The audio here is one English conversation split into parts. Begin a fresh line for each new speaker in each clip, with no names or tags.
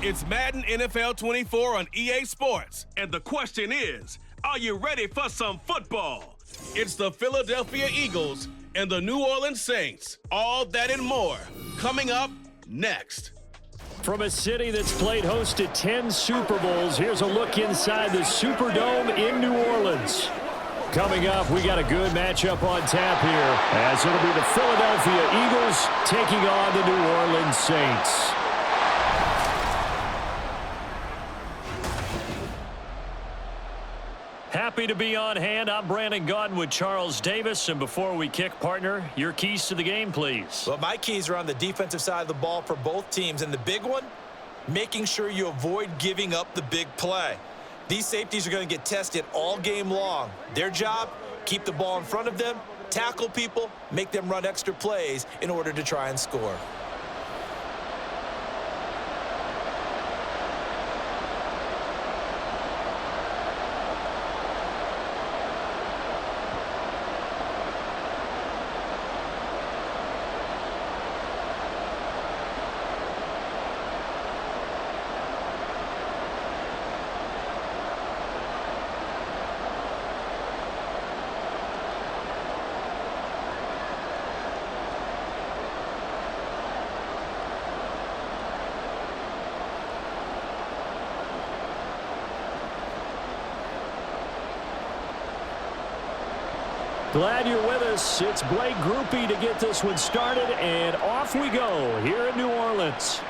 It's Madden NFL 24 on EA Sports. And the question is, are you ready for some football? It's the Philadelphia Eagles and the New Orleans Saints. All that and more coming up next.
From a city that's played host to 10 Super Bowls, here's a look inside the Superdome in New Orleans. Coming up, we got a good matchup on tap here, as it'll be the Philadelphia Eagles taking on the New Orleans Saints. Happy to be on hand. I'm Brandon Gaudin with Charles Davis. And before we kick, partner, your keys to the game, please.
Well, my keys are on the defensive side of the ball for both teams. And the big one, making sure you avoid giving up the big play. These safeties are going to get tested all game long. Their job, keep the ball in front of them, tackle people, make them run extra plays in order to try and score.
Glad you're with us. It's Blake Groupie to get this one started, and off we go here in New Orleans.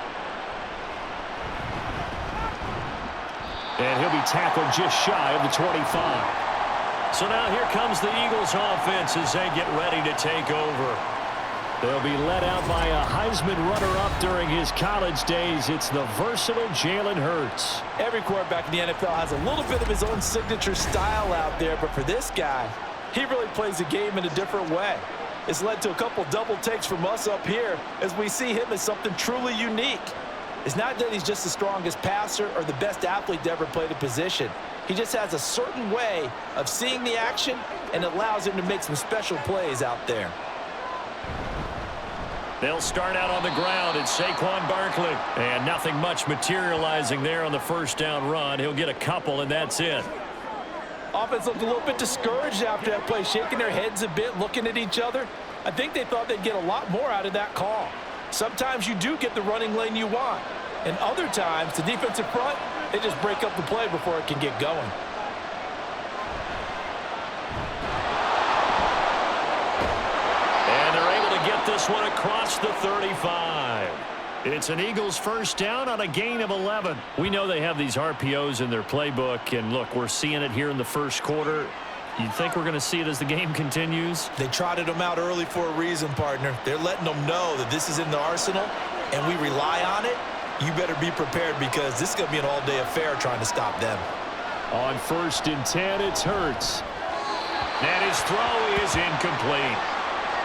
And he'll be tackled just shy of the 25. So now here comes the Eagles offense as they get ready to take over. They'll be led out by a Heisman runner-up during his college days. It's the versatile Jalen Hurts.
Every quarterback in the NFL has a little bit of his own signature style out there, but for this guy, he really plays the game in a different way. It's led to a couple double takes from us up here as we see him as something truly unique. It's not that he's just the strongest passer or the best athlete to ever play the position. He just has a certain way of seeing the action, and it allows him to make some special plays out there.
They'll start out on the ground. It's Saquon Barkley. And nothing much materializing there on the first down run. He'll get a couple, and that's it.
Offense looked a little bit discouraged after that play, shaking their heads a bit, looking at each other. I think they thought they'd get a lot more out of that call. Sometimes you do get the running lane you want, and other times, the defensive front, they just break up the play before it can get going.
And they're able to get this one across the 35. It's an Eagles first down on a gain of 11. We know they have these RPOs in their playbook, and look, we're seeing it here in the first quarter. You think we're going to see it as the game continues?
They trotted them out early for a reason, partner. They're letting them know that this is in the arsenal, and we rely on it. You better be prepared because this is going to be an all-day affair trying to stop them.
On 1st and 10, it's Hurts. And his throw is incomplete.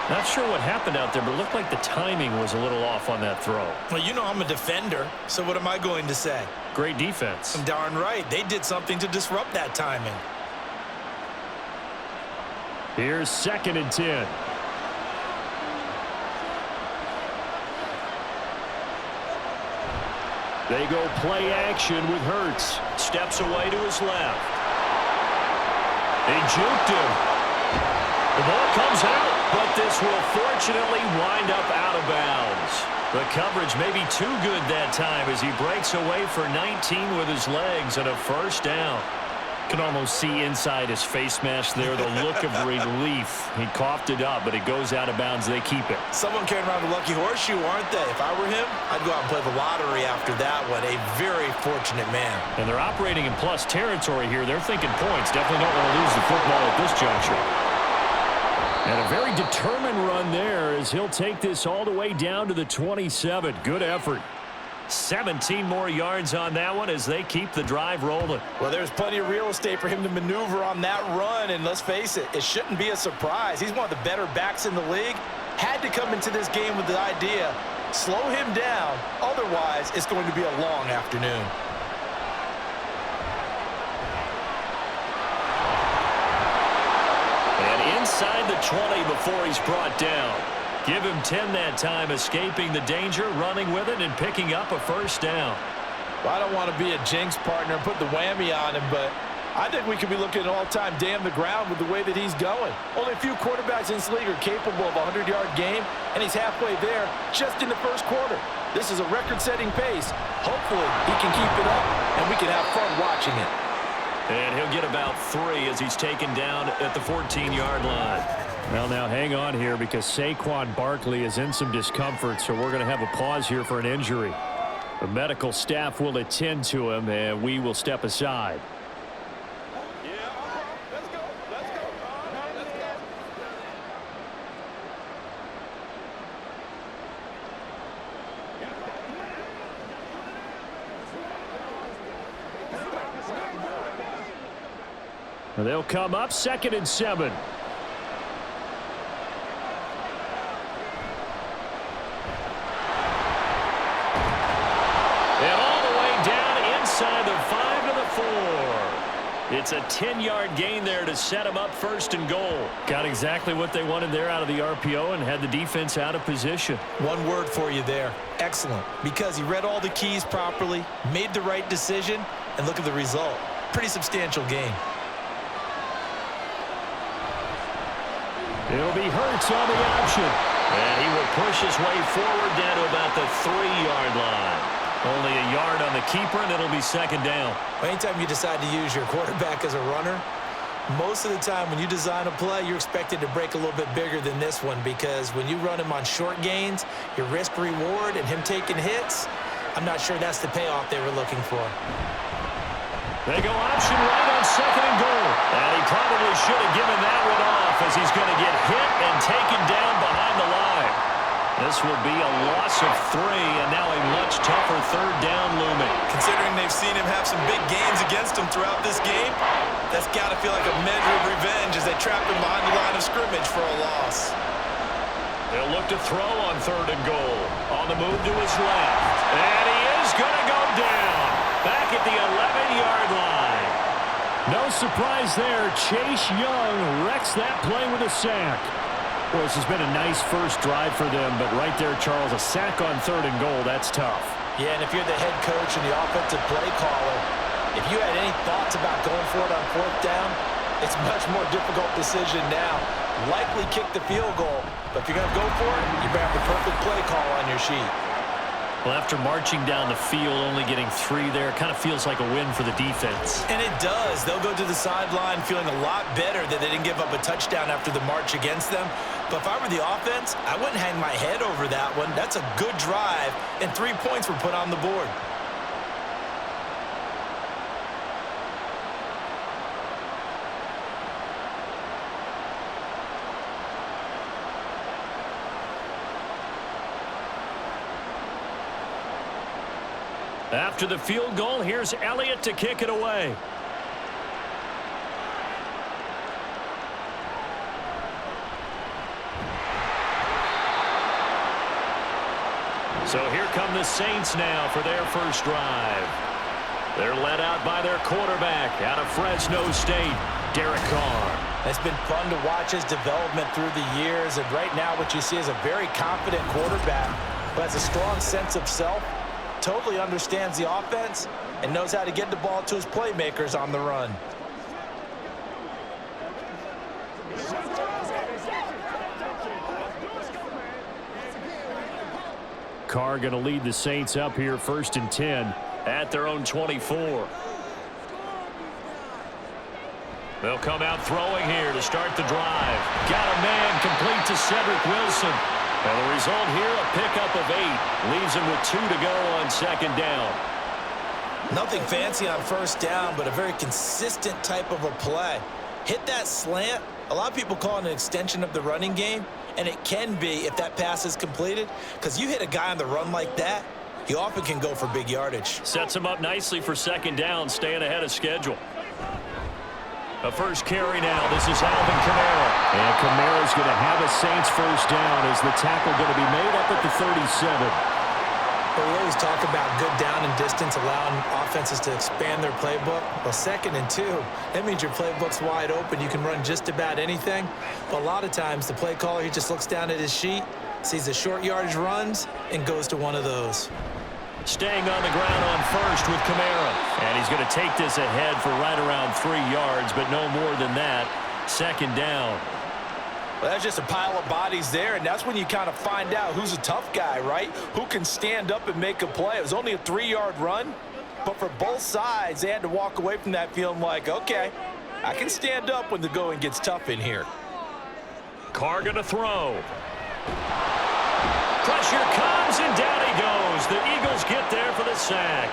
Not sure what happened out there, but it looked like the timing was a little off on that throw.
Well, you know I'm a defender, so what am I going to say?
Great defense.
I'm darn right. They did something to disrupt that timing.
Here's 2nd and 10. They go play action with Hurts. Steps away to his left. They juked him. The ball comes out, but this will fortunately wind up out of bounds. The coverage may be too good that time as he breaks away for 19 with his legs and a first down. Can almost see inside his face mask there the look of relief. He coughed it up, but it goes out of bounds. They keep it.
Someone carrying around a lucky horseshoe, aren't they? If I were him, I'd go out and play the lottery after that one. A very fortunate man.
And they're operating in plus territory here. They're thinking points. Definitely don't want to lose the football at this juncture. And a very determined run there as he'll take this all the way down to the 27. Good effort. 17 more yards on that one as they keep the drive rolling.
Well, there's plenty of real estate for him to maneuver on that run, and let's face it, it shouldn't be a surprise. He's one of the better backs in the league. Had to come into this game with the idea, slow him down, otherwise it's going to be a long afternoon.
And inside the 20 before he's brought down. Give him 10 that time, escaping the danger, running with it, and picking up a first down.
Well, I don't want to be a jinx partner and put the whammy on him, but I think we could be looking at an all-time damn the ground with the way that he's going. Only a few quarterbacks in this league are capable of a 100-yard game, and he's halfway there just in the first quarter. This is a record-setting pace. Hopefully, he can keep it up, and we can have fun watching it.
And he'll get about 3 as he's taken down at the 14-yard line.
Well, now hang on here because Saquon Barkley is in some discomfort, so we're going to have a pause here for an injury. The medical staff will attend to him, and we will step aside. They'll come up 2nd and 7.
And all the way down inside the 5 to the 4. It's a 10-yard gain there to set him up 1st and goal.
Got exactly what they wanted there out of the RPO and had the defense out of position.
One word for you there. Excellent. Because he read all the keys properly, made the right decision, and look at the result. Pretty substantial gain.
It'll be Hurts on the option.
And he will push his way forward down to about the 3-yard line. Only a yard on the keeper, and it'll be 2nd down.
Anytime you decide to use your quarterback as a runner, most of the time when you design a play, you're expected to break a little bit bigger than this one because when you run him on short gains, your risk-reward and him taking hits, I'm not sure that's the payoff they were looking for.
They go option right on 2nd and goal. And he probably should have given that one off as he's going to get hit and taken down behind the line. This will be a loss of 3, and now a much tougher 3rd down looming.
Considering they've seen him have some big gains against him throughout this game, that's got to feel like a measure of revenge as they trap him behind the line of scrimmage for a loss.
They'll look to throw on 3rd and goal. On the move to his left. And he is going to go down. Back at the 11-yard line.
No surprise there. Chase Young wrecks that play with a sack. Well, this has been a nice first drive for them, but right there, Charles, a sack on 3rd and goal, that's tough.
Yeah, and if you're the head coach and the offensive play caller, if you had any thoughts about going for it on 4th down, it's a much more difficult decision now. Likely kick the field goal, but if you're going to go for it, you better have the perfect play call on your sheet.
Well, after marching down the field, only getting 3 there, kind of feels like a win for the defense.
And it does. They'll go to the sideline feeling a lot better that they didn't give up a touchdown after the march against them. But if I were the offense, I wouldn't hang my head over that one. That's a good drive, and 3 points were put on the board.
After the field goal, here's Elliott to kick it away. So here come the Saints now for their first drive. They're led out by their quarterback out of Fresno State, Derek Carr.
It's been fun to watch his development through the years, and right now what you see is a very confident quarterback who has a strong sense of self, totally understands the offense, and knows how to get the ball to his playmakers on the run.
Carr going to lead the Saints up here 1st and 10
at their own 24. They'll come out throwing here to start the drive. Got a man complete to Cedric Wilson. And the result here, a pickup of 8. Leaves him with 2 to go on 2nd down.
Nothing fancy on 1st down, but a very consistent type of a play. Hit that slant. A lot of people call it an extension of the running game, and it can be if that pass is completed, because you hit a guy on the run like that, he often can go for big yardage.
Sets him up nicely for 2nd down, staying ahead of schedule. A first carry now. This is Alvin Kamara.
And Kamara's going to have a Saints 1st down as the tackle going to be made up at the 37.
But we always talk about good down and distance, allowing offenses to expand their playbook. Well, 2nd and 2, that means your playbook's wide open. You can run just about anything. But a lot of times, the play caller, he just looks down at his sheet, sees the short yardage runs, and goes to one of those.
Staying on the ground on first with Kamara. And he's going to take this ahead for right around 3 yards, but no more than that. Second down.
Well, that's just a pile of bodies there, and that's when you kind of find out who's a tough guy, right? Who can stand up and make a play. It was only a 3-yard run, but for both sides, they had to walk away from that feeling like, okay, I can stand up when the going gets tough in here.
Carr going to throw. Pressure comes, and down he goes. The Eagles get there for the sack.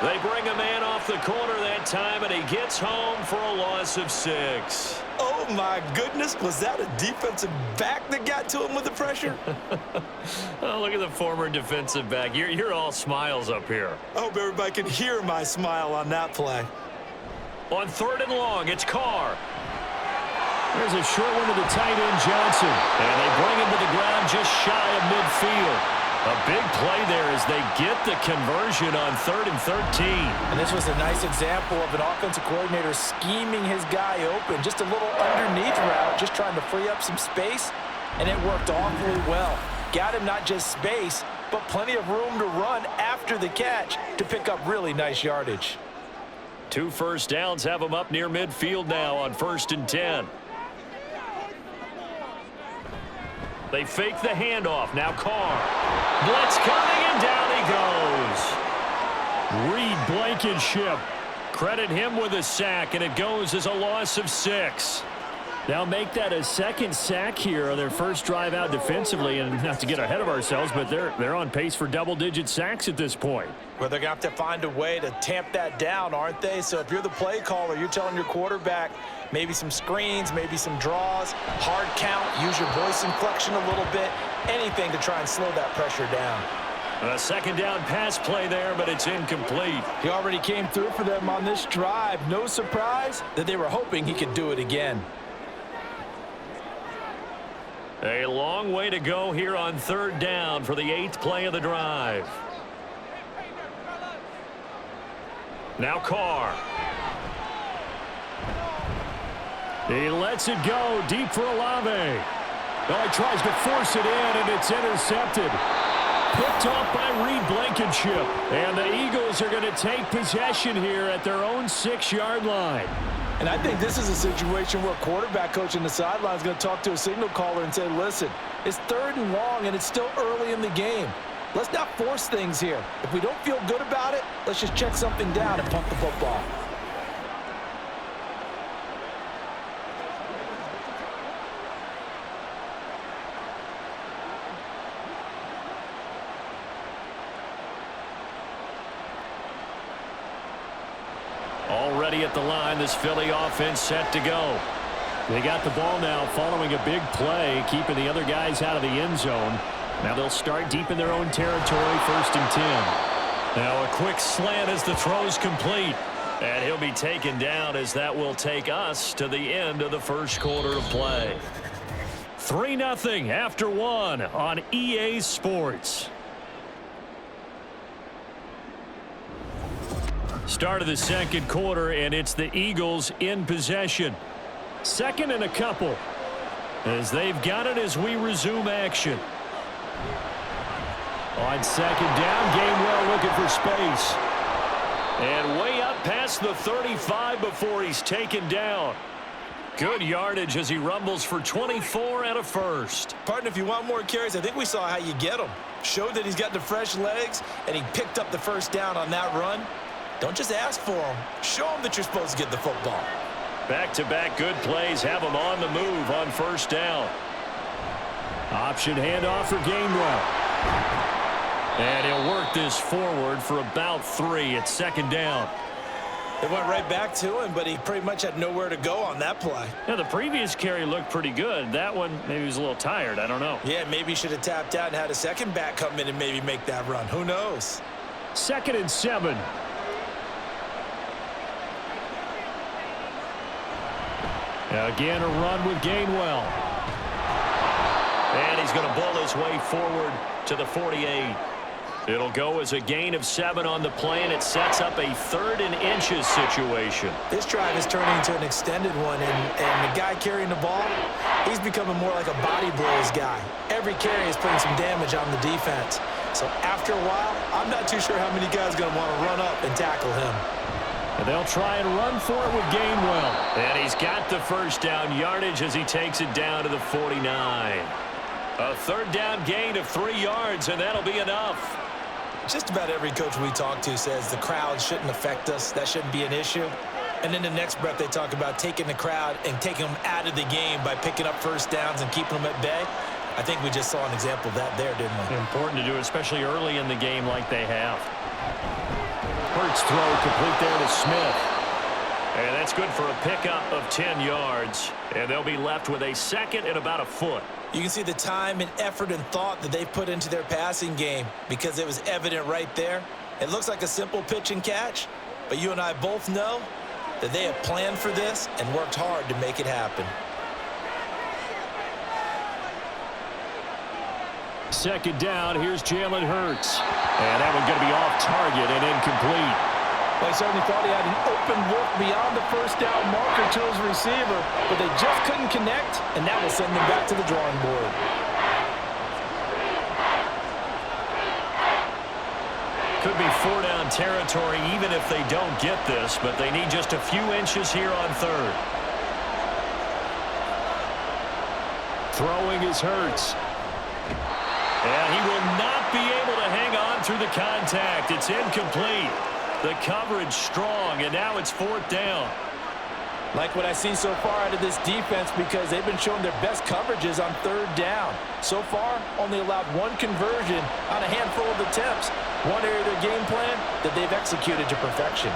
They bring a man off the corner that time, and he gets home for a loss of 6.
Oh, my goodness. Was that a defensive back that got to him with the pressure?
Oh, look at the former defensive back. You're all smiles up here.
I hope everybody can hear my smile on that play.
On 3rd and long, it's Carr.
There's a short one to the tight end, Johnson.
And they bring him to the ground just shy of midfield. A big play there as they get the conversion on 3rd and 13.
And this was a nice example of an offensive coordinator scheming his guy open. Just a little underneath route, just trying to free up some space, and it worked awfully well. Got him not just space, but plenty of room to run after the catch to pick up really nice yardage.
2 first downs have him up near midfield now on 1st and 10. They fake the handoff. Now Carr. Blitz coming, and down he goes.
Reed Blankenship.
Credit him with a sack, and it goes as a loss of 6.
They'll make that a second sack here on their first drive out defensively, and not to get ahead of ourselves, but they're on pace for double-digit sacks at this point.
Well, they're going to have to find a way to tamp that down, aren't they? So if you're the play caller, you're telling your quarterback maybe some screens, maybe some draws, hard count, use your voice inflection a little bit, anything to try and slow that pressure down.
A second down pass play there, but it's incomplete.
He already came through for them on this drive. No surprise that they were hoping he could do it again.
A long way to go here on 3rd down for the 8th play of the drive. Now Carr.
He lets it go deep for Olave. Oh, he tries to force it in, and it's intercepted. Picked off by Reed Blankenship. And the Eagles are going to take possession here at their own 6-yard line.
And I think this is a situation where quarterback coach in the sideline is going to talk to a signal caller and say, listen, it's 3rd and long, and it's still early in the game. Let's not force things here. If we don't feel good about it, let's just check something down and punt the football.
Already at the line, this Philly offense set to go.
They got the ball now following a big play, keeping the other guys out of the end zone. Now they'll start deep in their own territory, 1st and 10.
Now a quick slant as the throw's complete. And he'll be taken down as that will take us to the end of the first quarter of play. 3-0 after 1 on EA Sports. Start of the second quarter, and it's the Eagles in possession. 2nd and a couple as they've got it as we resume action.
On 2nd down, Gainwell looking for space.
And way up past the 35 before he's taken down. Good yardage as he rumbles for 24 and a first.
Partner, if you want more carries, I think we saw how you get them. Showed that he's got the fresh legs, and he picked up the first down on that run. Don't just ask for them. Show them that you're supposed to get the football.
Back-to-back good plays have him on the move on 1st down.
Option handoff for Gainwell.
And he'll work this forward for about 3 at 2nd down.
They went right back to him, but he pretty much had nowhere to go on that play.
Yeah, the previous carry looked pretty good. That one, maybe he was a little tired. I don't know.
Yeah, maybe he should have tapped out and had a second back come in and maybe make that run. Who knows?
2nd and 7. Again, a run with Gainwell.
And he's going to bull his way forward to the 48. It'll go as a gain of 7 on the play, and it sets up a 3rd and inches situation.
This drive is turning into an extended one, and the guy carrying the ball, he's becoming more like a body blows guy. Every carry is putting some damage on the defense. So after a while, I'm not too sure how many guys are going to want to run up and tackle him.
And they'll try and run for it with Gainwell.
And he's got the first down yardage as he takes it down to the 49. A 3rd down gain of 3 yards, and that'll be enough.
Just about every coach we talk to says the crowd shouldn't affect us. That shouldn't be an issue. And in the next breath, they talk about taking the crowd and taking them out of the game by picking up first downs and keeping them at bay. I think we just saw an example of that there, didn't we?
Important to do, especially early in the game like they have. Hurts throw complete there to Smith. And that's good for a pickup of 10 yards. And they'll be left with a 2nd and about a foot.
You can see the time and effort and thought that they put into their passing game because it was evident right there. It looks like a simple pitch and catch, but you and I both know that they have planned for this and worked hard to make it happen.
2nd down, here's Jalen Hurts. And that one's going to be off target and incomplete.
Well, he certainly thought he had an open look beyond the first down marker to his receiver, but they just couldn't connect, and that will send them back to the drawing board.
Could be 4-down territory even if they don't get this, but they need just a few inches here on 3rd.
Throwing is Hurts.
And he will not be able to hang on through the contact. It's incomplete. The coverage strong, and now it's 4th down.
Like what I see so far out of this defense because they've been showing their best coverages on 3rd down. So far, only allowed 1 conversion on a handful of attempts. One area of their game plan that they've executed to perfection.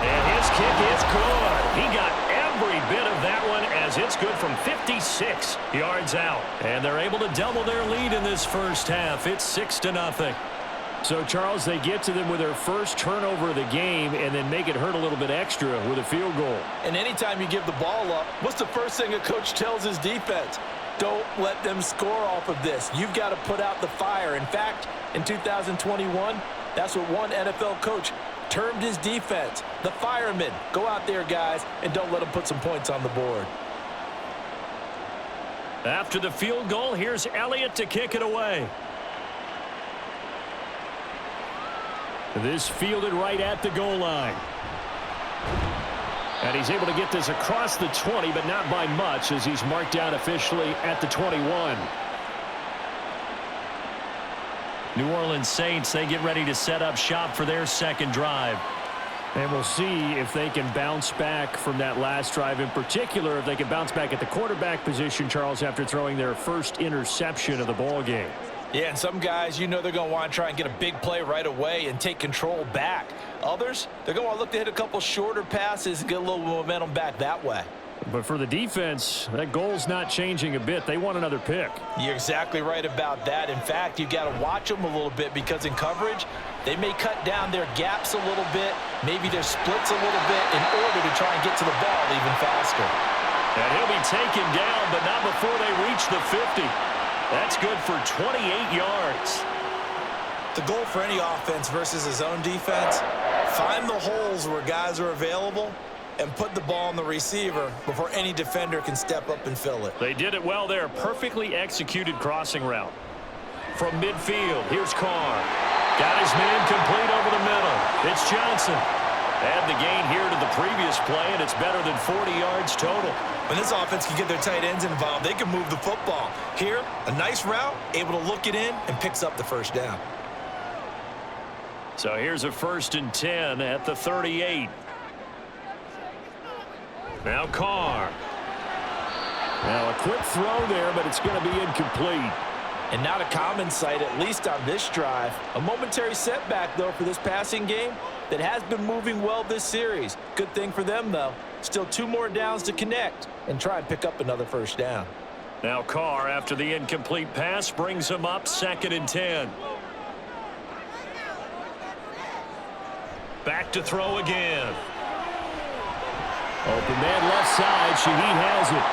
And his kick is good. He got every bit of that one as it's good from 56 yards out. And they're able to double their lead in this first half. It's 6-0.
So, Charles, they get to them with their first turnover of the game and then make it hurt a little bit extra with a field goal.
And anytime you give the ball up, what's the first thing a coach tells his defense? Don't let them score off of this. You've got to put out the fire. In fact, in 2021, that's what one NFL coach termed his defense, the firemen. Go out there, guys, and don't let them put some points on the board.
After the field goal, here's Elliott to kick it away.
This fielded right at the goal line. And he's able to get this across the 20, but not by much as he's marked down officially at the 21.
New Orleans Saints, they get ready to set up shop for their 2nd drive.
And we'll see if they can bounce back from that last drive, in particular if they can bounce back at the quarterback position, Charles, after throwing their first interception of the ball game.
Yeah, and some guys, you know they're going to want to try and get a big play right away and take control back. Others, they're going to want to look to hit a couple shorter passes and get a little momentum back that way.
But for the defense, that goal's not changing a bit. They want another pick.
You're exactly right about that. In fact, you've got to watch them a little bit because in coverage, they may cut down their gaps a little bit, maybe their splits a little bit in order to try and get to the ball even faster.
And he'll be taken down, but not before they reach the 50. That's good for 28 yards.
The goal for any offense versus his own defense, find the holes where guys are available and put the ball on the receiver before any defender can step up and fill it.
They did it well there. Perfectly executed crossing route. From midfield, here's Carr. Got his man complete over the middle. It's Johnson. Add the gain here to the previous play, and it's better than 40 yards total.
When this offense can get their tight ends involved, they can move the football. Here, a nice route, able to look it in, and picks up the first down.
So here's a 1st and 10 at the 38. Now Carr.
Now a quick throw there, but it's going to be incomplete.
And not a common sight, at least on this drive. A momentary setback, though, for this passing game that has been moving well this series. Good thing for them, though. Still 2 more downs to connect and try and pick up another first down.
Now Carr, after the incomplete pass, brings him up 2nd and 10. Back to throw again.
Open man left side. Shaheed has it.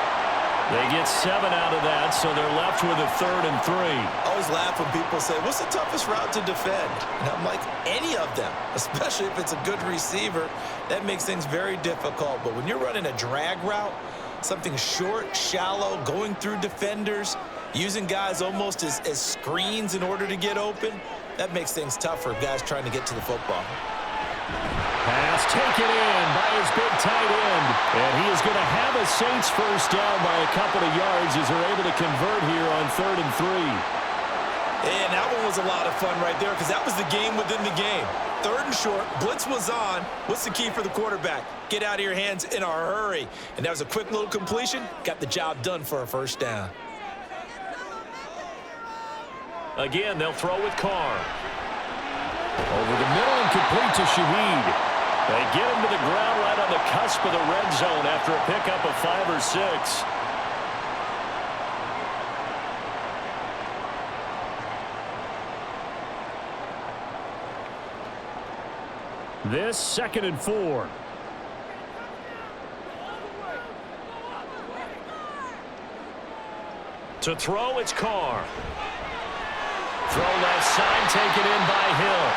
They get 7 out of that, so they're left with a 3rd and 3.
I always laugh when people say, what's the toughest route to defend? And I'm like, any of them, especially if it's a good receiver. That makes things very difficult. But when you're running a drag route, something short, shallow, going through defenders, using guys almost as screens in order to get open, that makes things tough for guys trying to get to the football.
Pass taken in by his big tight end. And he is going to have a Saints first down by a couple of yards as they're able to convert here on 3rd and 3.
And that one was a lot of fun right there because that was the game within the game. 3rd and short, blitz was on. What's the key for the quarterback? Get out of your hands in a hurry. And that was a quick little completion. Got the job done for a first down.
Again, they'll throw with Carr. Over the middle and complete to Shaheed. They get him to the ground right on the cusp of the red zone after a pickup of 5 or 6. This 2nd and 4. To throw, it's Carr. Throw left side, taken in by Hill.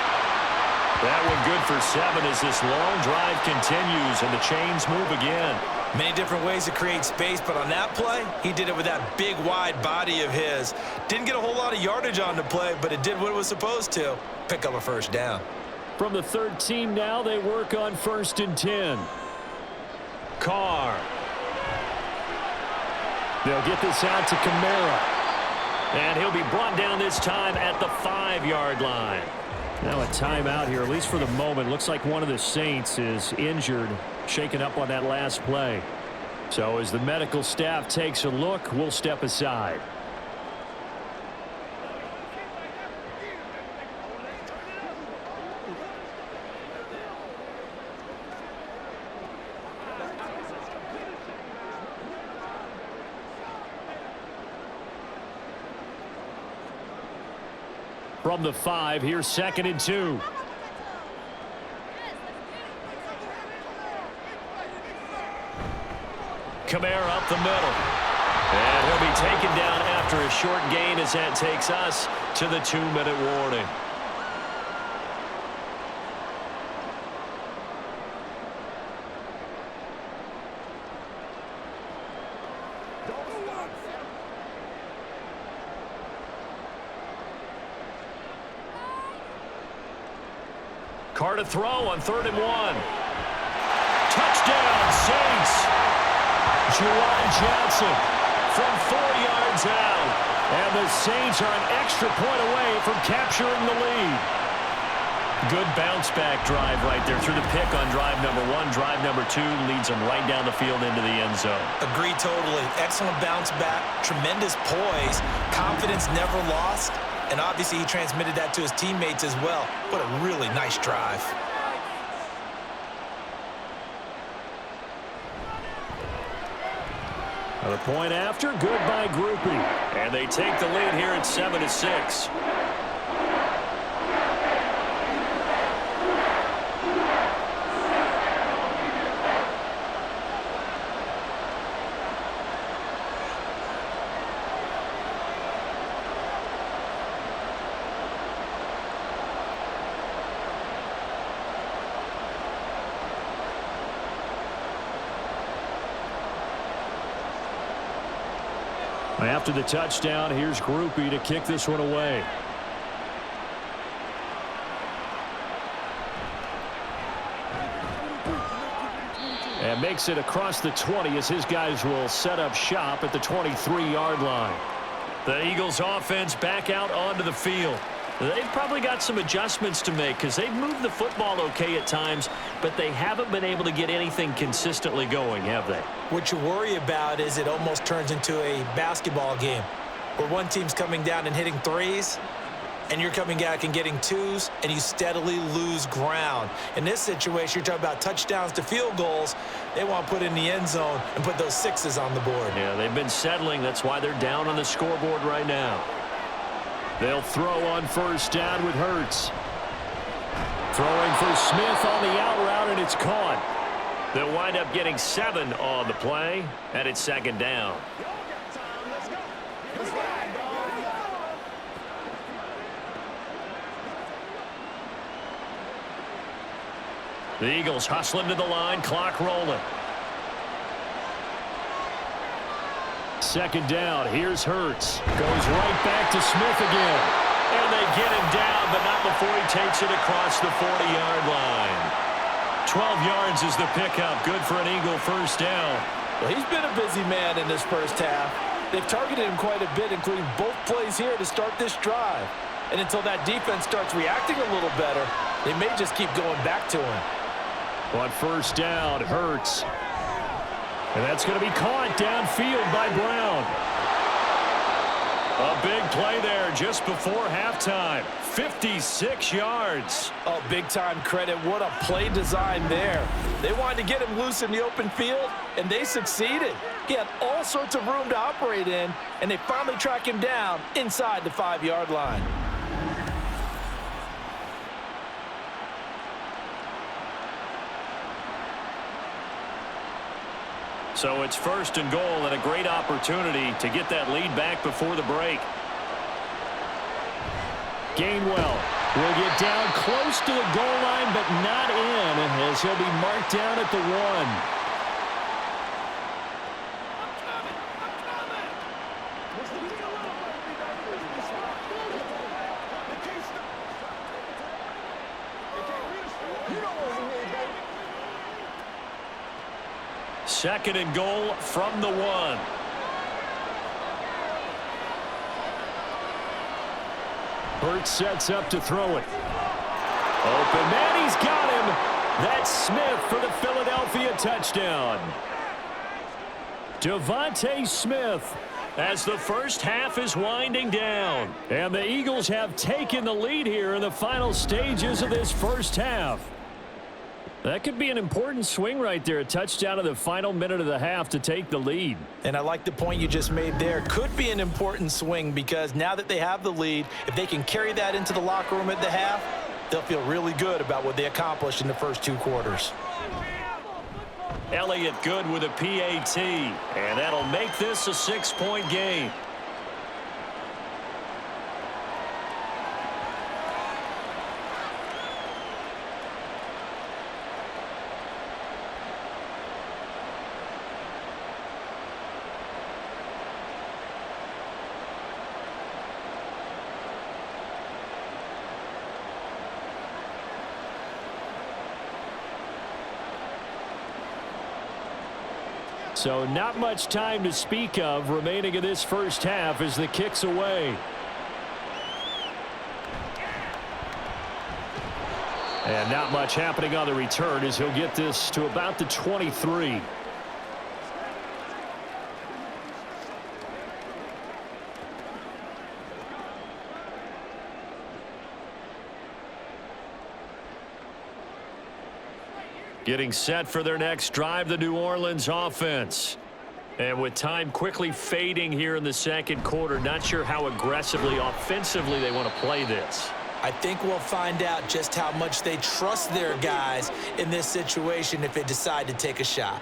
That one good for 7 as this long drive continues and the chains move again.
Many different ways to create space, but on that play, he did it with that big, wide body of his. Didn't get a whole lot of yardage on the play, but it did what it was supposed to. Pick up a first down.
From the 13 now, they work on 1st and 10. Carr. They'll get this out to Kamara. And he'll be brought down this time at the 5-yard line. Now a timeout here, at least for the moment. Looks like one of the Saints is injured, shaken up on that last play. So as the medical staff takes a look, we'll step aside. From the 5, here's 2nd and 2. Kamara up the middle. And he'll be taken down after a short gain as that takes us to the 2-minute warning. Carr to throw on 3rd and 1. Touchdown, Saints. Juwan Johnson from 4 yards out. And the Saints are an extra point away from capturing the lead. Good bounce-back drive right there through the pick on drive number 1. Drive number 2 leads them right down the field into the end zone.
Agree totally. Excellent bounce back. Tremendous poise. Confidence never lost. And obviously he transmitted that to his teammates as well. What a really nice drive.
The point after, good by Groupie. And they take the lead here at 7-6. After the touchdown, here's Groupie to kick this one away. And makes it across the 20 as his guys will set up shop at the 23-yard line. The Eagles offense back out onto the field. They've probably got some adjustments to make because they've moved the football okay at times, but they haven't been able to get anything consistently going, have they?
What you worry about is it almost turns into a basketball game where one team's coming down and hitting threes, and you're coming back and getting twos, and you steadily lose ground. In this situation, you're talking about touchdowns to field goals. They want to put in the end zone and put those sixes on the board.
Yeah, they've been settling. That's why they're down on the scoreboard right now. They'll throw on first down with Hurts. Throwing for Smith on the out route, and it's caught. They'll wind up getting 7 on the play, and it's second down. The Eagles hustling to the line, clock rolling.
Second down, here's Hurts. Goes right back to Smith again.
And they get him down, but not before he takes it across the 40-yard line. 12 yards is the pickup. Good for an Eagle first down.
Well, he's been a busy man in this first half. They've targeted him quite a bit, including both plays here to start this drive. And until that defense starts reacting a little better, they may just keep going back to him.
On first down, Hurts. And that's going to be caught downfield by Brown.
A big play there just before halftime. 56 yards.
Oh, big-time credit. What a play design there. They wanted to get him loose in the open field, and they succeeded. He had all sorts of room to operate in, and they finally track him down inside the 5-yard line.
So it's first and goal and a great opportunity to get that lead back before the break.
Gainwell will get down close to the goal line, but not in, as he'll be marked down at the 1.
Second and goal from the 1.
Hurts sets up to throw it. Open man, he's got him. That's Smith for the Philadelphia touchdown. Devontae Smith.
As the first half is winding down.
And the Eagles have taken the lead here in the final stages of this first half. That could be an important swing right there. A touchdown in the final minute of the half to take the lead.
And I like the point you just made there. Could be an important swing because now that they have the lead, if they can carry that into the locker room at the half, they'll feel really good about what they accomplished in the first 2 quarters.
Elliott good with a PAT, and that'll make this a 6-point game.
So not much time to speak of remaining in this first half as the kick's away. And not much happening on the return as he'll get this to about the 23.
Getting set for their next drive, the New Orleans offense. And with time quickly fading here in the second quarter, not sure how aggressively, offensively they want to play this.
I think we'll find out just how much they trust their guys in this situation if they decide to take a shot.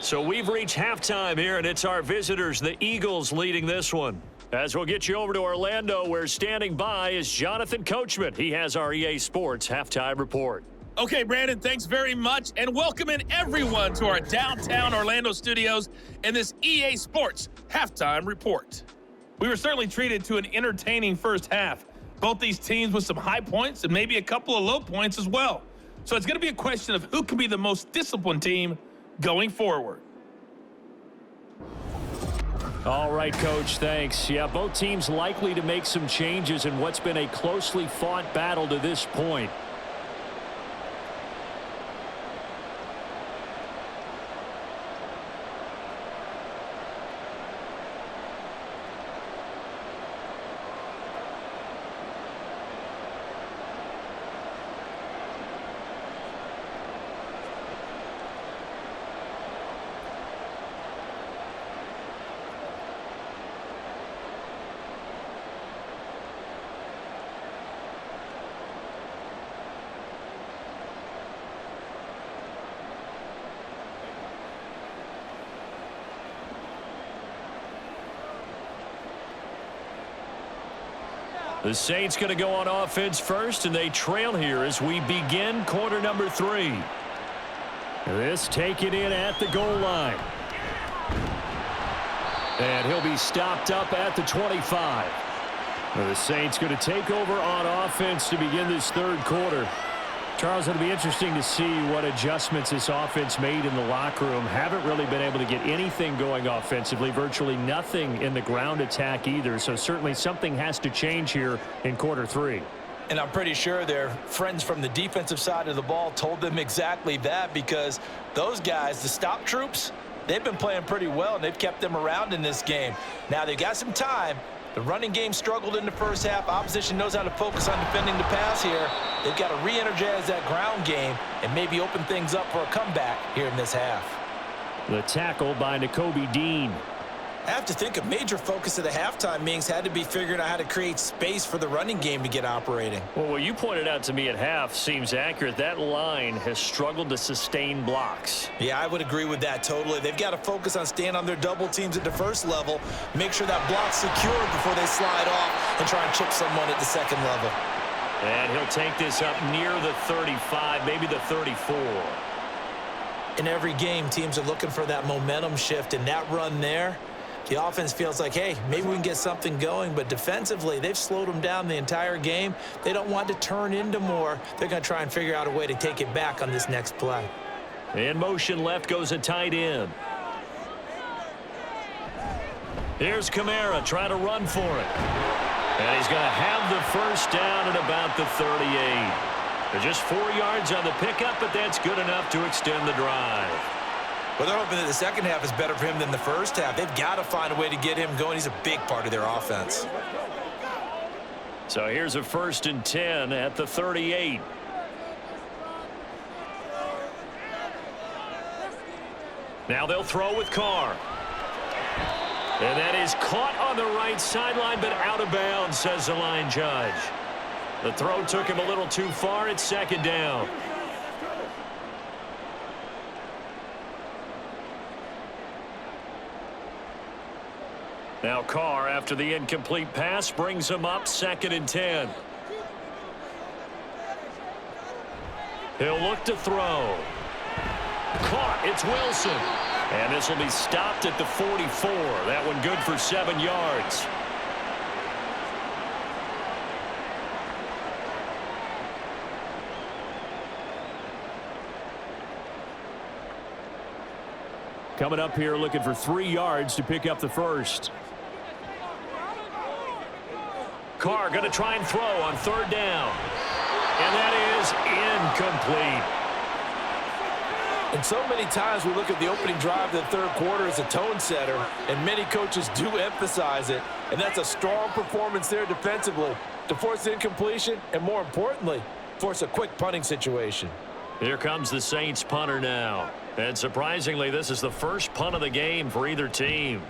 So we've reached halftime here, and it's our visitors, the Eagles, leading this one. As we'll get you over to Orlando, where standing by is Jonathan Coachman. He has our EA Sports Halftime Report.
Okay, Brandon, thanks very much, and welcome in everyone to our downtown Orlando studios and this EA Sports Halftime Report. We were certainly treated to an entertaining first half. Both these teams with some high points and maybe a couple of low points as well. So it's going to be a question of who can be the most disciplined team going forward.
All right, Coach, thanks. Yeah, both teams likely to make some changes in what's been a closely fought battle to this point. The Saints going to go on offense first, and they trail here as we begin quarter number 3. This taken in at the goal line. And he'll be stopped up at the 25. The Saints going to take over on offense to begin this third quarter. Charles, it'll be interesting to see what adjustments this offense made in the locker room. Haven't really been able to get anything going offensively, virtually nothing in the ground attack either. So certainly something has to change here in quarter 3.
And I'm pretty sure their friends from the defensive side of the ball told them exactly that, because those guys, the stop troops, they've been playing pretty well, and they've kept them around in this game. Now, they've got some time. The running game struggled in the first half. Opposition knows how to focus on defending the pass here. They've got to re-energize that ground game and maybe open things up for a comeback here in this half.
The tackle by Nakobe Dean.
I have to think a major focus of the halftime meetings had to be figuring out how to create space for the running game to get operating.
Well, what you pointed out to me at half seems accurate. That line has struggled to sustain blocks.
Yeah, I would agree with that totally. They've got to focus on staying on their double teams at the first level, make sure that block's secured before they slide off and try and chip someone at the second level.
And he'll take this up near the 35, maybe the 34.
In every game, teams are looking for that momentum shift, and that run there, the offense feels like, hey, maybe we can get something going, but defensively, they've slowed them down the entire game. They don't want to turn into more. They're going to try and figure out a way to take it back on this next play.
In motion left goes a tight end. Here's Kamara trying to run for it. And he's going to have the first down at about the 38. They're just 4 yards on the pickup, but that's good enough to extend the drive.
Well, they're hoping that the second half is better for him than the first half. They've got to find a way to get him going. He's a big part of their offense.
So here's a 1st and 10 at the 38. Now they'll throw with Carr. And that is caught on the right sideline, but out of bounds, says the line judge. The throw took him a little too far. It's 2nd down. Now Carr, after the incomplete pass, brings him up 2nd and 10. He'll look to throw. Caught. It's Wilson. And this will be stopped at the 44. That one good for 7 yards. Coming up here looking for 3 yards to pick up the first. Carr going to try and throw on 3rd down. And that is incomplete.
And so many times we look at the opening drive of the third quarter as a tone setter, and many coaches do emphasize it. And that's a strong performance there defensively to force incompletion and, more importantly, force a quick punting situation.
Here comes the Saints punter now. And surprisingly, this is the first punt of the game for either team.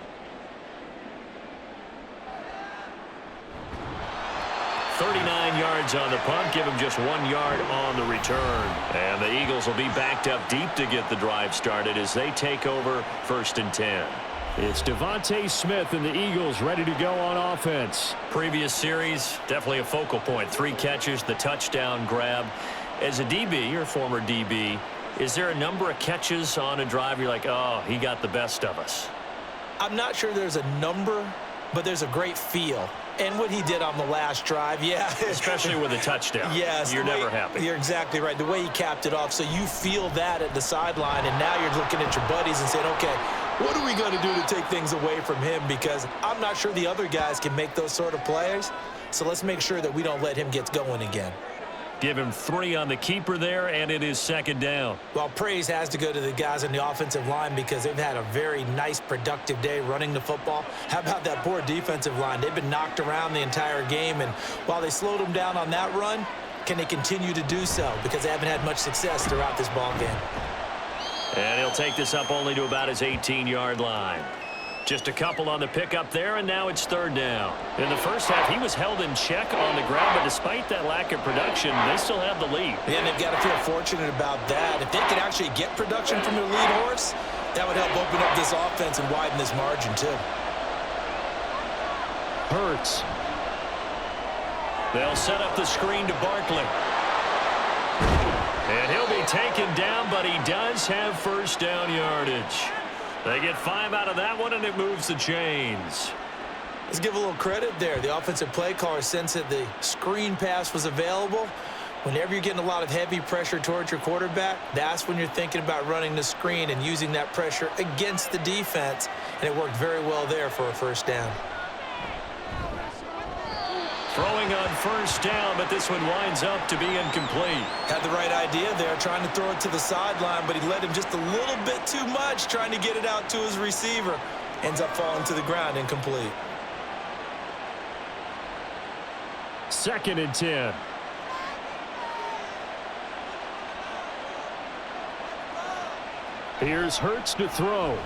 .39 yards on the punt, give him just 1 yard on the return. And the Eagles will be backed up deep to get the drive started as they take over 1st and 10. It's Devontae Smith and the Eagles ready to go on offense. Previous series, definitely a focal point. 3 catches, the touchdown grab. As a DB, you're a former DB, is there a number of catches on a drive you're like, oh, he got the best of us?
I'm not sure there's a number, but there's a great feel. And what he did on the last drive, yeah.
Especially with a touchdown.
Yes.
You're never happy.
You're exactly right. The way he capped it off, so you feel that at the sideline, and now you're looking at your buddies and saying, okay, what are we going to do to take things away from him? Because I'm not sure the other guys can make those sort of plays. So let's make sure that we don't let him get going again.
Give him 3 on the keeper there, and it is 2nd down.
Well, praise has to go to the guys on the offensive line because they've had a very nice, productive day running the football. How about that poor defensive line? They've been knocked around the entire game, and while they slowed them down on that run, can they continue to do so? Because they haven't had much success throughout this ball game.
And he'll take this up only to about his 18-yard line. Just a couple on the pickup there, and now it's 3rd down. In the first half, he was held in check on the ground, but despite that lack of production, they still have the lead.
Yeah, and they've got to feel fortunate about that. If they could actually get production from their lead horse, that would help open up this offense and widen this margin, too.
Hurts.
They'll set up the screen to Barkley. And he'll be taken down, but he does have first down yardage. They get 5 out of that one, and it moves the chains.
Let's give a little credit there. The offensive play caller sensed that the screen pass was available. Whenever you're getting a lot of heavy pressure towards your quarterback, that's when you're thinking about running the screen and using that pressure against the defense. And it worked very well there for a first down.
Throwing on first down, but this one winds up to be incomplete.
Had the right idea there, trying to throw it to the sideline, but he led him just a little bit too much, trying to get it out to his receiver. Ends up falling to the ground, incomplete.
2nd and 10. Here's Hurts to throw.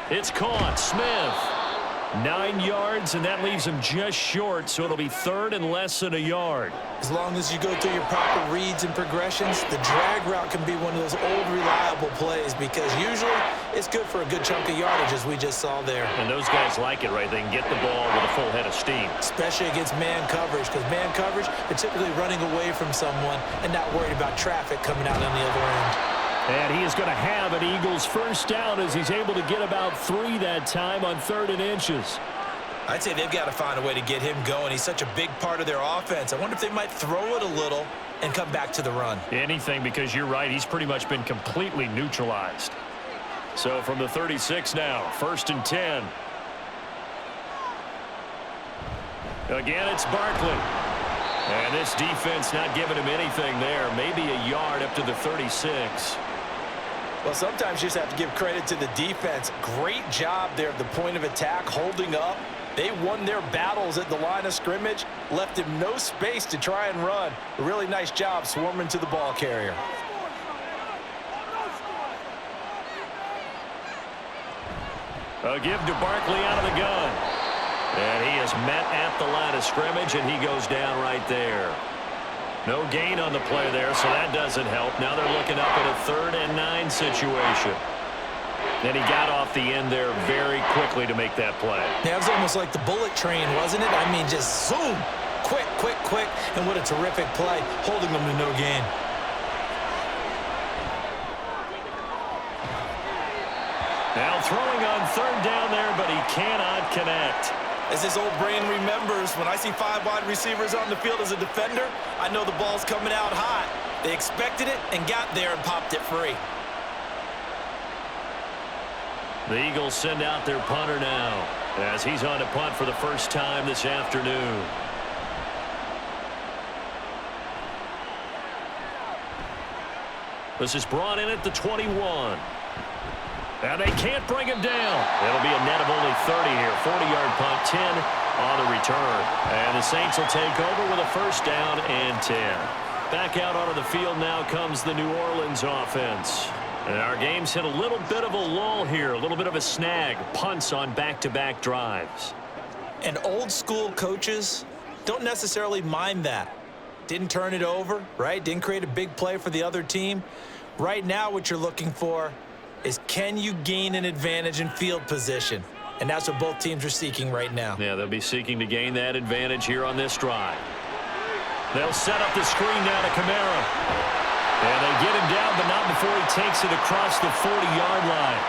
It's caught. Smith. 9 yards, and that leaves him just short, so it'll be 3rd and less than a yard.
As long as you go through your proper reads and progressions, the drag route can be one of those old reliable plays because usually it's good for a good chunk of yardage, as we just saw there.
And those guys like it, right? They can get the ball with a full head of steam.
Especially against man coverage, because man coverage, they're typically running away from someone and not worried about traffic coming out on the other end.
And he is going to have an Eagles first down as he's able to get about 3 that time on 3rd and inches.
I'd say they've got to find a way to get him going. He's such a big part of their offense. I wonder if they might throw it a little and come back to the run.
Anything, because you're right. He's pretty much been completely neutralized. So from the 36 now, 1st and 10. Again, it's Barkley. And this defense not giving him anything there. Maybe a yard up to the 36.
Well, sometimes you just have to give credit to the defense. Great job there at the point of attack, holding up. They won their battles at the line of scrimmage, left him no space to try and run. A really nice job swarming to the ball carrier.
A give to Barkley out of the gun. And he is met at the line of scrimmage, and he goes down right there. No gain on the play there, so that doesn't help. Now they're looking up at a 3rd and 9 situation. And he got off the end there very quickly to make that play.
Yeah, it was almost like the bullet train, wasn't it? I mean, just zoom, quick, quick, quick, and what a terrific play, holding them to no gain.
Now throwing on 3rd down there, but he cannot connect.
As his old brain remembers, when I see 5 wide receivers on the field as a defender, I know the ball's coming out hot. They expected it and got there and popped it free.
The Eagles send out their punter now as he's on to punt for the first time this afternoon. This is brought in at the 21. And they can't bring him down. It'll be a net of only 30 here. 40-yard punt, 10 on the return. And the Saints will take over with a first down and 10. Back out onto the field now comes the New Orleans offense. And our game's hit a little bit of a lull here, a little bit of a snag. Punts on back-to-back drives.
And old school coaches don't necessarily mind that. Didn't turn it over, right? Didn't create a big play for the other team. Right now what you're looking for is, can you gain an advantage in field position? And that's what both teams are seeking right now.
Yeah, they'll be seeking to gain that advantage here on this drive. They'll set up the screen now to Kamara. And they get him down, but not before he takes it across the 40-yard line.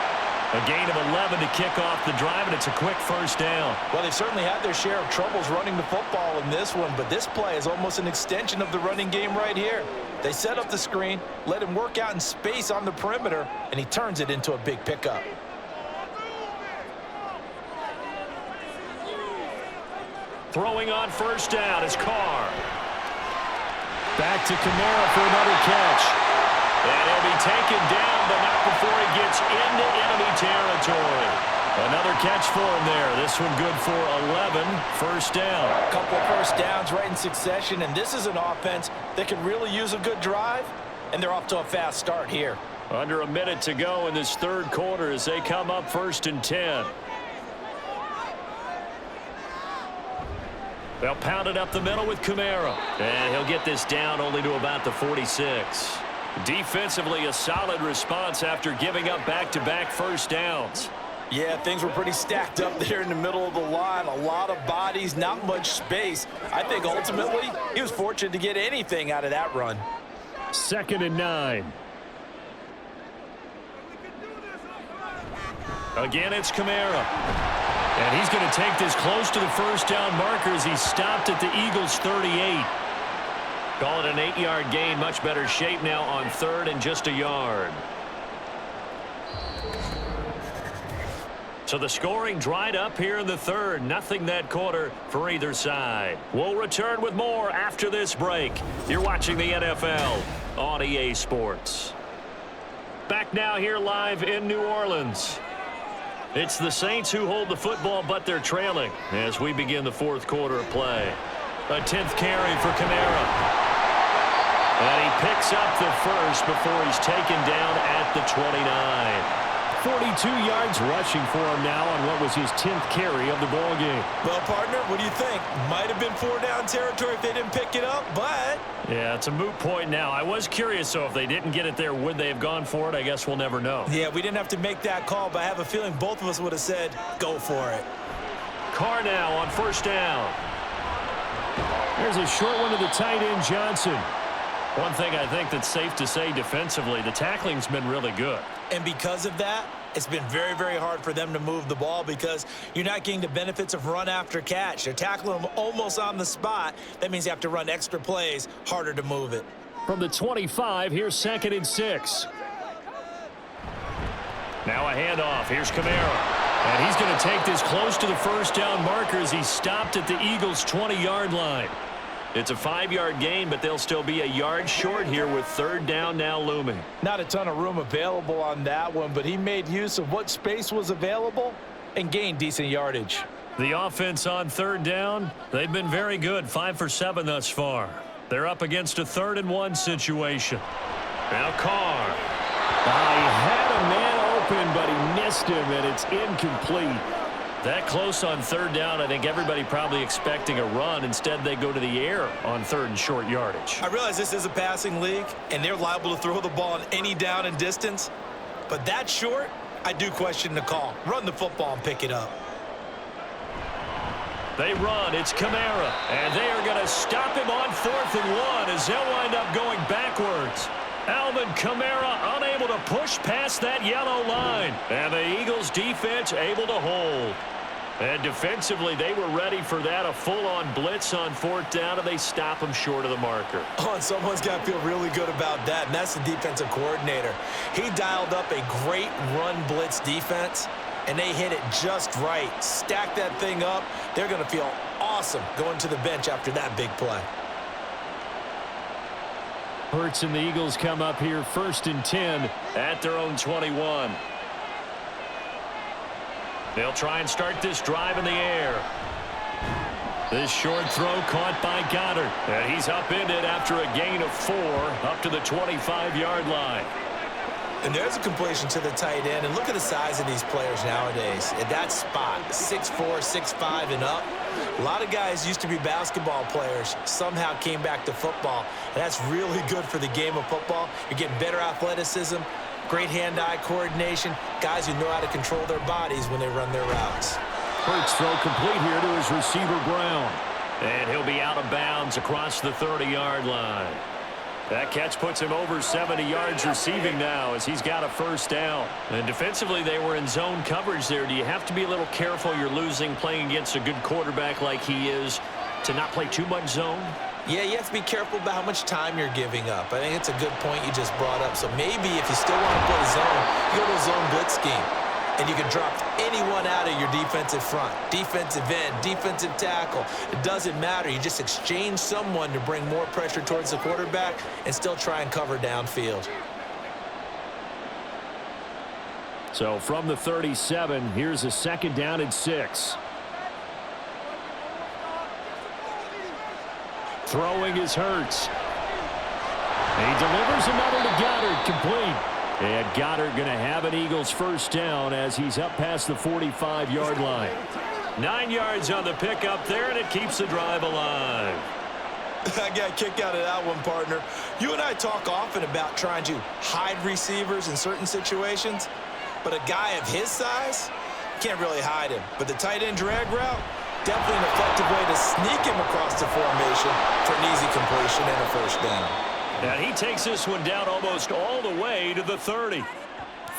A gain of 11 to kick off the drive, and it's a quick first down.
Well, they've certainly had their share of troubles running the football in this one, but this play is almost an extension of the running game right here. They set up the screen, let him work out in space on the perimeter, and he turns it into a big pickup.
Throwing on first down is Carr.
Back to Kamara for another catch.
And he'll be taken down, but not before he gets into enemy territory. Another catch for him there. This one good for 11. First down.
A couple of first downs right in succession, and this is an offense that could really use a good drive, and they're off to a fast start here.
Under a minute to go in this 3rd quarter as they come up 1st and 10. They'll pound it up the middle with Kamara. And he'll get this down only to about the 46. Defensively, a solid response after giving up back-to-back first downs.
Yeah, things were pretty stacked up there in the middle of the line. A lot of bodies, not much space. I think ultimately he was fortunate to get anything out of that run.
2nd and 9. Again, it's Kamara. And he's going to take this close to the first down marker as he stopped at the Eagles' 38. Call it an 8-yard gain. Much better shape now on 3rd and just a yard. So the scoring dried up here in the 3rd. Nothing that quarter for either side. We'll return with more after this break. You're watching the NFL on EA Sports. Back now here live in New Orleans. It's the Saints who hold the football, but they're trailing as we begin the 4th quarter of play. A 10th carry for Kamara. And he picks up the first before he's taken down at the 29. 42 yards rushing for him now on what was his 10th carry of the ball game.
Well, partner, what do you think? Might have been 4-down territory if they didn't pick it up, but...
Yeah, it's a moot point now. I was curious, so if they didn't get it there, would they have gone for it? I guess we'll never know.
Yeah, we didn't have to make that call, but I have a feeling both of us would have said, go for it.
Carr now on 1st down. There's a short one to the tight end, Johnson. One thing I think that's safe to say defensively, the tackling's been really good.
And because of that, it's been very, very hard for them to move the ball because you're not getting the benefits of run after catch. They're tackling them almost on the spot. That means you have to run extra plays, harder to move it.
From the 25, here's 2nd and 6. Now a handoff. Here's Kamara. And he's going to take this close to the first down marker as he stopped at the Eagles' 20-yard line. It's a 5-yard gain, but they'll still be a yard short here with 3rd down now looming.
Not a ton of room available on that one, but he made use of what space was available and gained decent yardage.
The offense on 3rd down, they've been very good, 5 for 7 thus far. They're up against a 3rd and 1 situation. Now Carr. He had a man open, but he missed him, and it's incomplete. That close on 3rd down, I think everybody probably expecting a run. Instead, they go to the air on 3rd and short yardage.
I realize this is a passing league, and they're liable to throw the ball on any down and distance. But that short, I do question the call. Run the football and pick it up.
They run. It's Kamara. And they are going to stop him on 4th and 1 as they'll wind up going backwards. Alvin Kamara unable to push past that yellow line. And the Eagles defense able to hold. And defensively, they were ready for that. A full-on blitz on 4th down, and they stop him short of the marker.
Oh, and someone's got to feel really good about that, and that's the defensive coordinator. He dialed up a great run blitz defense, and they hit it just right. Stack that thing up. They're going to feel awesome going to the bench after that big play.
Hurts and the Eagles come up here 1st and 10 at their own 21. They'll try and start this drive in the air. This short throw caught by Goddard. And he's upended after a gain of 4 up to the 25-yard line.
And there's a completion to the tight end. And look at the size of these players nowadays. At that spot, 6'4", 6'5", and up. A lot of guys used to be basketball players. Somehow came back to football. And that's really good for the game of football. You're getting better athleticism, great hand-eye coordination, guys who know how to control their bodies when they run their routes.
Hurts throw complete here to his receiver, Brown. And he'll be out of bounds across the 30-yard line. That catch puts him over 70 yards receiving now as he's got a 1st down. And defensively, they were in zone coverage there. Do you have to be a little careful? You're losing playing against a good quarterback like he is to not play too much zone?
Yeah, you have to be careful about how much time you're giving up. I think it's a good point you just brought up. So maybe if you still want to play zone, you go to a zone blitz scheme. And you can drop anyone out of your defensive front, defensive end, defensive tackle. It doesn't matter. You just exchange someone to bring more pressure towards the quarterback and still try and cover downfield.
So from the 37, here's a 2nd down and 6. Throwing is Hurts. He delivers another to Goddard, complete. And Goddard going to have an Eagles 1st down as he's up past the 45-yard line. 9 yards on the pickup there, and it keeps the drive alive.
I got a kick out of that one, partner. You and I talk often about trying to hide receivers in certain situations, but a guy of his size, can't really hide him. But the tight end drag route, definitely an effective way to sneak him across the formation for an easy completion and a first down.
And he takes this one down almost all the way to the 30.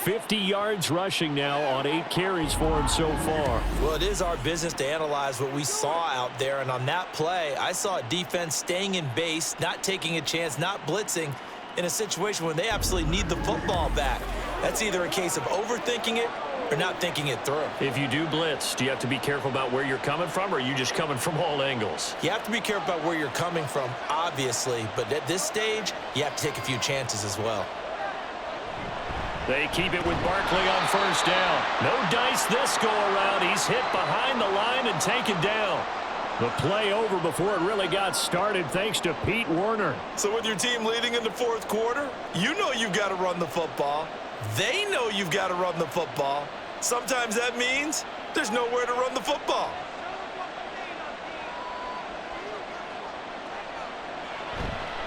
50 yards rushing now on 8 carries for him so far.
Well, it is our business to analyze what we saw out there, and on that play, I saw a defense staying in base, not taking a chance, not blitzing in a situation when they absolutely need the football back. That's either a case of overthinking it or not thinking it through.
If you do blitz, do you have to be careful about where you're coming from, or are you just coming from all angles?
You have to be careful about where you're coming from, obviously, but at this stage, you have to take a few chances as well.
They keep it with Barkley on first down. No dice this go-around. He's hit behind the line and taken down.
The play over before it really got started thanks to Pete Werner.
So with your team leading in the fourth quarter, you know you've got to run the football. They know you've got to run the football. Sometimes that means there's nowhere to run the football.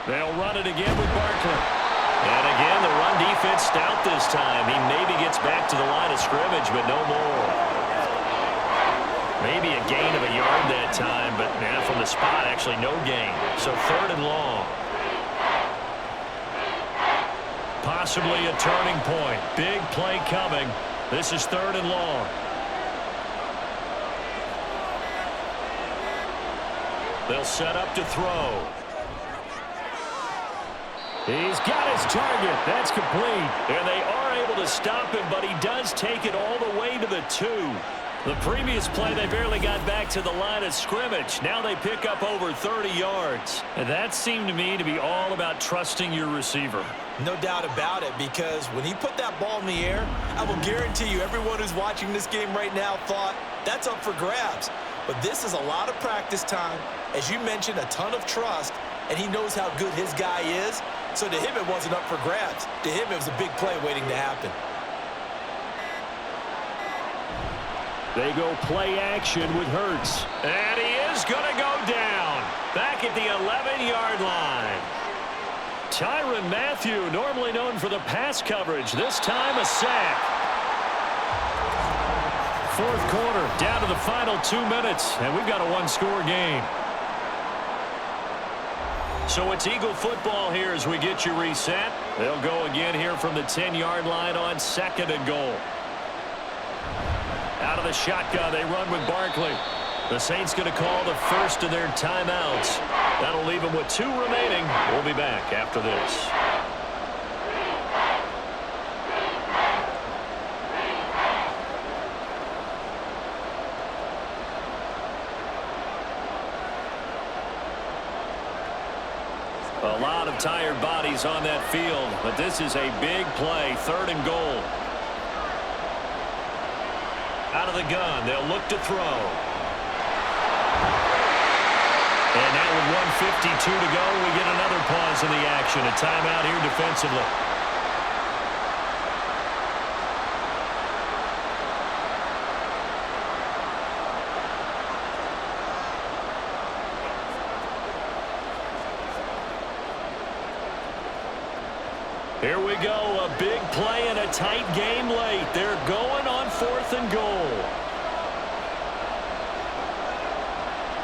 They'll run it again with Barkley. And again, the run defense stout this time. He maybe gets back to the line of scrimmage, but no more. Maybe a gain of a yard that time, but from the spot, actually no gain. So 3rd and long. Possibly a turning point. Big play coming. This is 3rd and long. They'll set up to throw.
He's got his target. That's complete.
And they are able to stop him, but he does take it all the way to the 2. The previous play, they barely got back to the line of scrimmage. Now they pick up over 30 yards. And that seemed to me to be all about trusting your receiver.
No doubt about it, because when he put that ball in the air, I will guarantee you everyone who's watching this game right now thought that's up for grabs. But this is a lot of practice time. As you mentioned, a ton of trust, and he knows how good his guy is. So to him, it wasn't up for grabs. To him, it was a big play waiting to happen.
They go play action with Hurts.
And he is going to go down. Back at the 11-yard line. Tyrann Mathieu, normally known for the pass coverage. This time a sack. 4th quarter, down to the final 2 minutes. And we've got a 1-score game. So it's Eagle football here as we get you reset. They'll go again here from the 10-yard line on 2nd and goal. Out of the shotgun, they run with Barkley. The Saints going to call the first of their timeouts. That'll leave them with 2 remaining. We'll be back after this. A lot of tired bodies on that field, but this is a big play. 3rd and goal. Out of the gun, they'll look to throw. And now with 1:52 to go, we get another pause in the action. A timeout here defensively. Here we go, a big play and a tight game late. They're going on 4th and goal.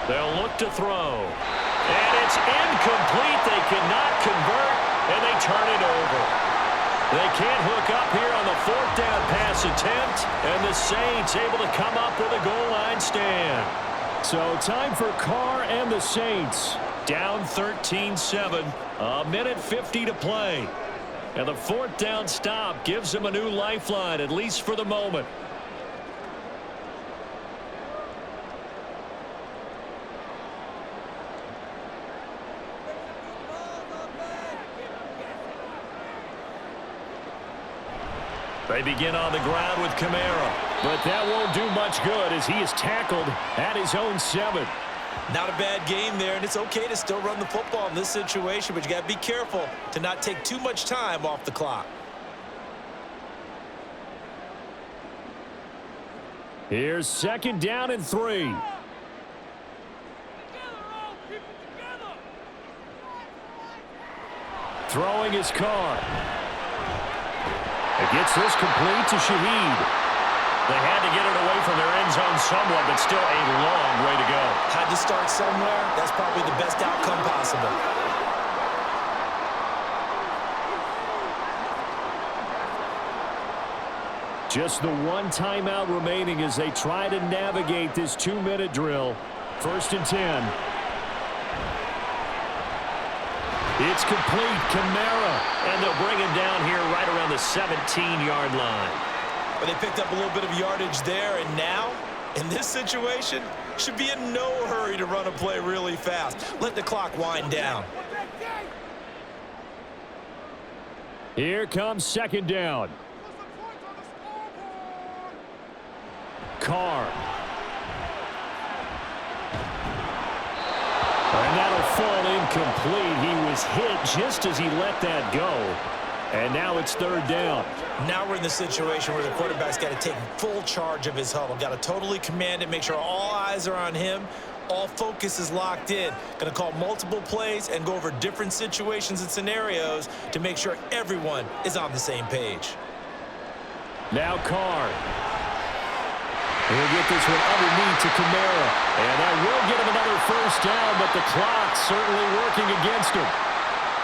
They'll look to throw. And it's incomplete. They cannot convert, and they turn it over. They can't hook up here on the 4th down pass attempt, and the Saints able to come up with a goal line stand.
So time for Carr and the Saints.
Down 13-7, 1:50 to play. And the 4th down stop gives them a new lifeline, at least for the moment. They begin on the ground with Kamara.
But that won't do much good as he is tackled at his own 7.
Not a bad game there, and it's okay to still run the football in this situation, but you got to be careful to not take too much time off the clock.
Here's 2nd down and 3. Throwing his Carr. It gets this complete to Shaheed.
They had to get it away from their end zone somewhat, but still a long way to go.
Had to start somewhere. That's probably the best outcome possible.
Just the one timeout remaining as they try to navigate this 2-minute drill. 1st and 10. It's complete. Kamara. And they'll bring him down here right around the 17-yard line.
But they picked up a little bit of yardage there, and now, in this situation, should be in no hurry to run a play really fast. Let the clock wind down.
Here comes 2nd down. Carr. And that'll fall incomplete. He was hit just as he let that go. And now it's 3rd down.
Now we're in the situation where the quarterback's got to take full charge of his huddle. Got to totally command it, make sure all eyes are on him. All focus is locked in. Going to call multiple plays and go over different situations and scenarios to make sure everyone is on the same page.
Now Carr. He'll get this one underneath to Kamara. And that will get him another 1st down, but the clock's certainly working against him.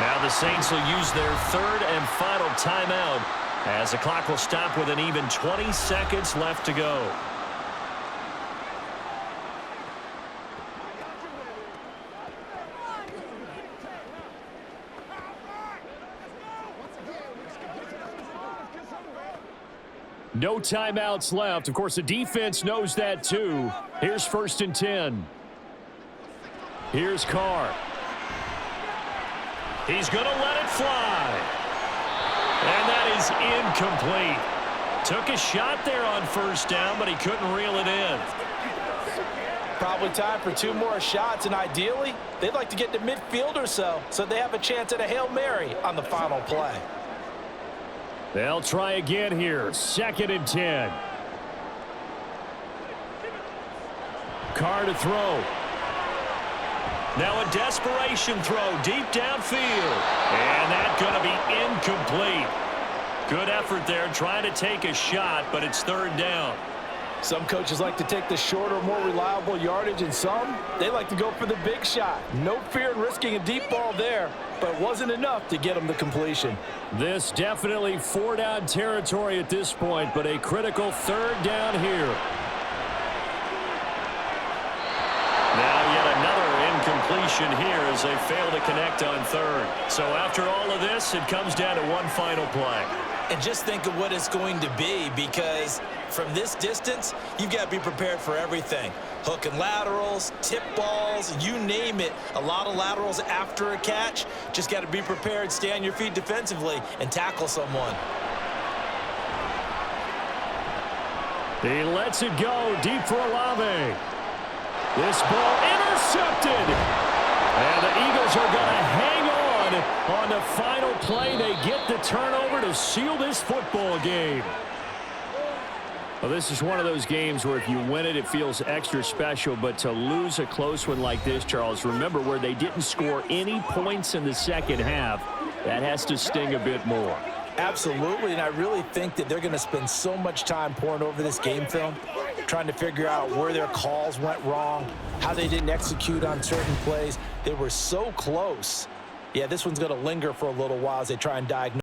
Now the Saints will use their 3rd and final timeout as the clock will stop with an even 20 seconds left to go.
No timeouts left. Of course, the defense knows that too. Here's 1st and 10. Here's Carr.
He's going to let it fly. And that is incomplete. Took a shot there on 1st down, but he couldn't reel it in.
Probably time for 2 more shots, and ideally, they'd like to get to midfield or so they have a chance at a Hail Mary on the final play.
They'll try again here. 2nd and 10. Carr to throw.
Now a desperation throw deep downfield. And that's going to be incomplete. Good effort there trying to take a shot, but it's 3rd down.
Some coaches like to take the shorter, more reliable yardage, and some, they like to go for the big shot. No fear in risking a deep ball there, but it wasn't enough to get them the completion.
This definitely 4-down territory at this point, but a critical 3rd down here.
Now yet another incompletion here as they fail to connect on 3rd. So after all of this, it comes down to one final play.
And just think of what it's going to be, because from this distance, you've got to be prepared for everything. Hook and laterals, tip balls, you name it. A lot of laterals after a catch. Just got to be prepared, stay on your feet defensively, and tackle someone.
He lets it go deep for Olave. This ball intercepted. And the Eagles are going to hang on the final play. They get the turnover to seal this football game. Well, this is one of those games where if you win it, it feels extra special. But to lose a close one like this, Charles, remember where they didn't score any points in the 2nd half, that has to sting a bit more.
Absolutely, and I really think that they're going to spend so much time pouring over this game film, trying to figure out where their calls went wrong, how they didn't execute on certain plays. They were so close. Yeah, this one's going to linger for a little while as they try and diagnose.